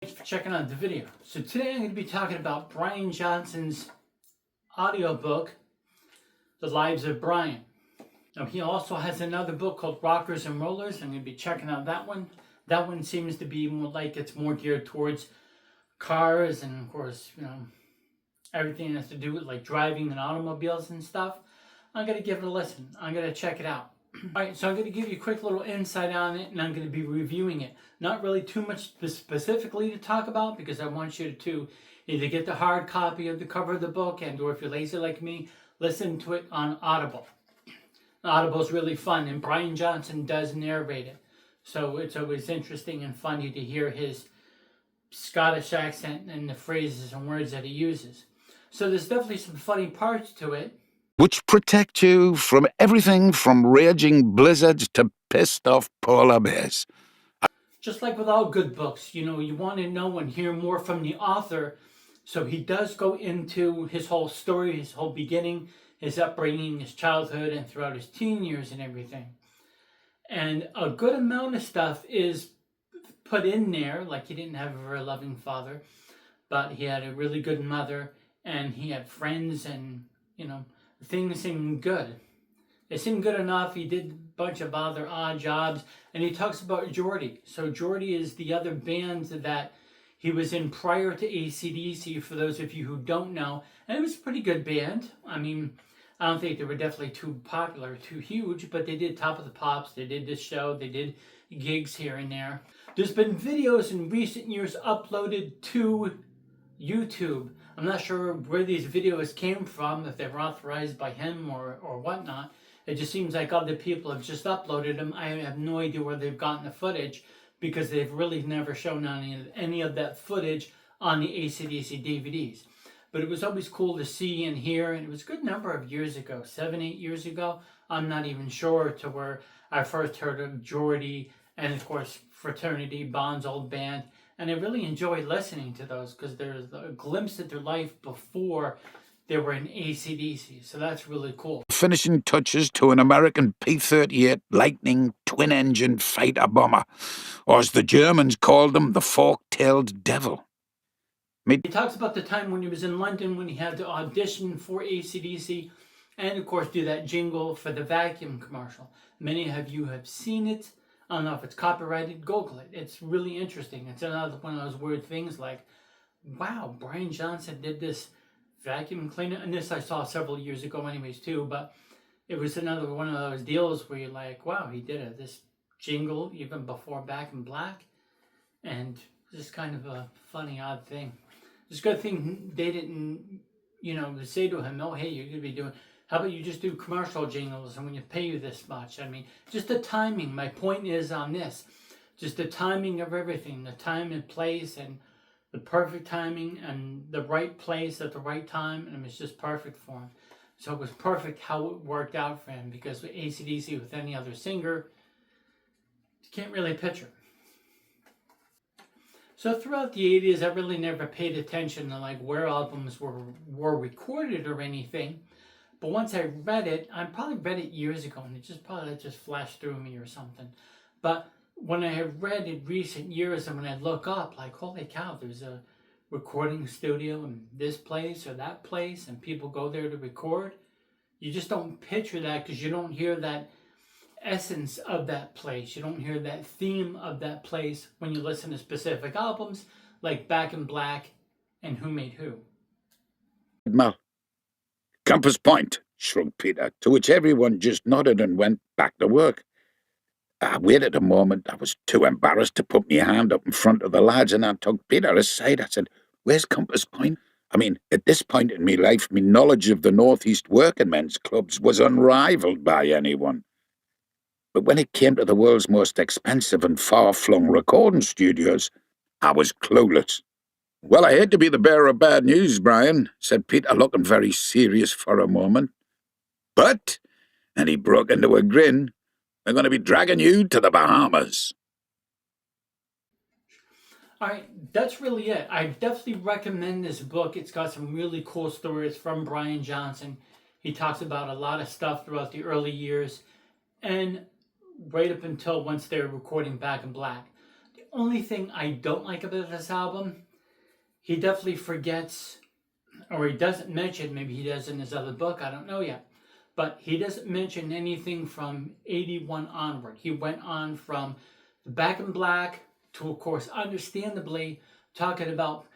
Thanks for checking out the video. So today I'm going to be talking about Brian Johnson's audiobook, The Lives of Brian. Now he also has another book called Rockers and Rollers. I'm going to be checking out that one. That one seems to be more like it's more geared towards cars and of course, everything that has to do with like driving and automobiles and stuff. I'm going to give it a listen. I'm going to check it out. Alright, so I'm going to give you a quick little insight on it and I'm going to be reviewing it. Not really too much specifically to talk about because I want you to either get the hard copy of the cover of the book and or if you're lazy like me, listen to it on Audible. Audible's really fun and Brian Johnson does narrate it. So it's always interesting and funny to hear his Scottish accent and the phrases and words that he uses. So there's definitely some funny parts to it. Which protect you from everything from raging blizzards to pissed off polar bears. Just like with all good books, you want to know and hear more from the author. So he does go into his whole story, his whole beginning, his upbringing, his childhood, and throughout his teen years and everything. And a good amount of stuff is put in there, like he didn't have a very loving father, but he had a really good mother, and he had friends, and, things seemed good. It seemed good enough. He did a bunch of other odd jobs. And he talks about Geordie. So Geordie is the other band that he was in prior to AC/DC, for those of you who don't know. And it was a pretty good band. I mean, I don't think they were definitely too popular, too huge, but they did Top of the Pops. They did this show. They did gigs here and there. There's been videos in recent years uploaded to YouTube. I'm not sure where these videos came from, if they were authorized by him or whatnot. It just seems like other people have just uploaded them. I have no idea where they've gotten the footage because they've really never shown any of that footage on the AC/DC DVDs. But it was always cool to see and hear, and it was a good number of years ago, 7, 8 years ago. I'm not even sure to where I first heard of Geordie and, of course, Fraternity, Bond's old band. And I really enjoyed listening to those because there's a glimpse at their life before they were in AC/DC. So that's really cool. Finishing touches to an American P-38 Lightning twin-engine fighter bomber, or as the Germans called them, the fork-tailed devil. He talks about the time when he was in London when he had to audition for AC/DC and, of course, do that jingle for the vacuum commercial. Many of you have seen it. I don't know if it's copyrighted. Google it. It's really interesting. It's another one of those weird things like, wow, Brian Johnson did this vacuum cleaner. And this I saw several years ago anyways too, but it was another one of those deals where you're like, wow, he did this jingle even before Back in Black. And just kind of a funny, odd thing. It's a good thing they didn't, say to him, oh, hey, you're going to be doing, how about you just do commercial jingles and when you pay you this much? I mean, just the timing. My point is on this, just the timing of everything, the time and place and the perfect timing and the right place at the right time. And it was just perfect for him. So it was perfect how it worked out for him because with AC/DC, with any other singer, you can't really picture. So throughout the 80s, I really never paid attention to like where albums were recorded or anything. But once I read it, I probably read it years ago, and it just flashed through me or something. But when I have read in recent years, and when I look up, like, holy cow, there's a recording studio in this place or that place, and people go there to record. You just don't picture that because you don't hear that essence of that place. You don't hear that theme of that place when you listen to specific albums like Back in Black and Who Made Who. Mal. Compass Point, shrugged Peter, to which everyone just nodded and went back to work. I waited a moment. I was too embarrassed to put my hand up in front of the lads, and I took Peter aside. I said, where's Compass Point? I mean, at this point in my life, my knowledge of the North East working men's clubs was unrivalled by anyone. But when it came to the world's most expensive and far-flung recording studios, I was clueless. Well, I hate to be the bearer of bad news, Brian, said Peter, looking very serious for a moment. But, and he broke into a grin, we're going to be dragging you to the Bahamas. All right, that's really it. I definitely recommend this book. It's got some really cool stories from Brian Johnson. He talks about a lot of stuff throughout the early years and right up until once they were recording Back in Black. only thing I don't like about this album, he definitely forgets, or he doesn't mention, maybe he does in his other book, I don't know yet, but he doesn't mention anything from 81 onward. He went on from the Back in Black to, of course, understandably, talking about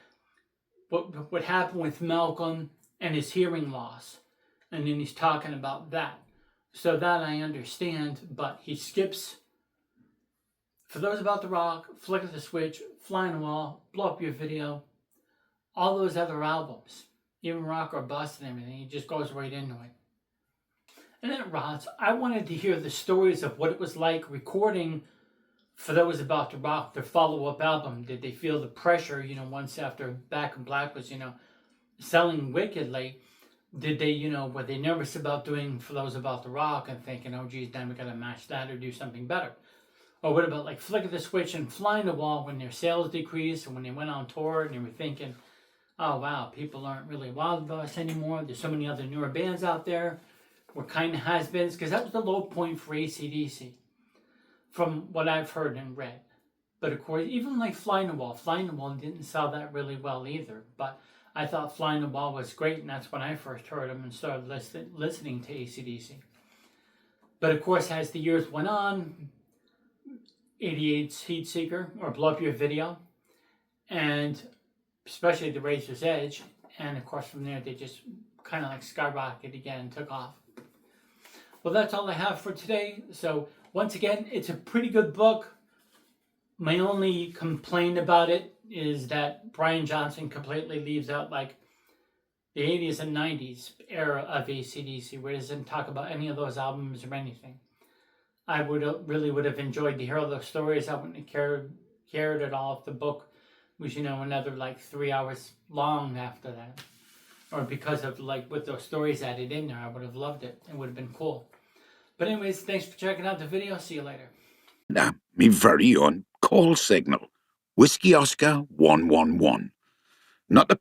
what happened with Malcolm and his hearing loss. And then he's talking about that. So that I understand, but he skips For Those About to Rock, Flick of the Switch, Fly on the Wall, Blow Up Your Video, all those other albums, even Rock or Bust and everything, he just goes right into it. And then Rods, I wanted to hear the stories of what it was like recording For Those About to Rock, their follow-up album. Did they feel the pressure, once after Back in Black was, selling wickedly? Did they, were they nervous about doing For Those About to Rock and thinking, oh geez, then we gotta match that or do something better? Or what about like Flick of the Switch and Fly on the Wall, when their sales decreased and when they went on tour and they were thinking, oh wow, people aren't really wild about us anymore. There's so many other newer bands out there. We're kind of has-beens, because that was the low point for AC/DC, from what I've heard and read. But of course, even like Fly on the Wall didn't sell that really well either. But I thought Fly on the Wall was great, and that's when I first heard them and started listening to AC/DC. But of course, as the years went on, 88's Heat Seeker, or Blow Up Your Video, and especially The Razor's Edge, and of course from there they just kind of like skyrocketed again and took off. Well, that's all I have for today. So once again, it's a pretty good book. My only complaint about it is that Brian Johnson completely leaves out like the 80s and 90s era of AC/DC, where he doesn't talk about any of those albums or anything. I really would have enjoyed to hear all those stories. I wouldn't have cared at all if the book was, another like 3 hours long after that. Or because of like with those stories added in there, I would have loved it. It would have been cool. But anyways, thanks for checking out the video. See you later. Now, me very own call signal. Whiskey Oscar 111. Not the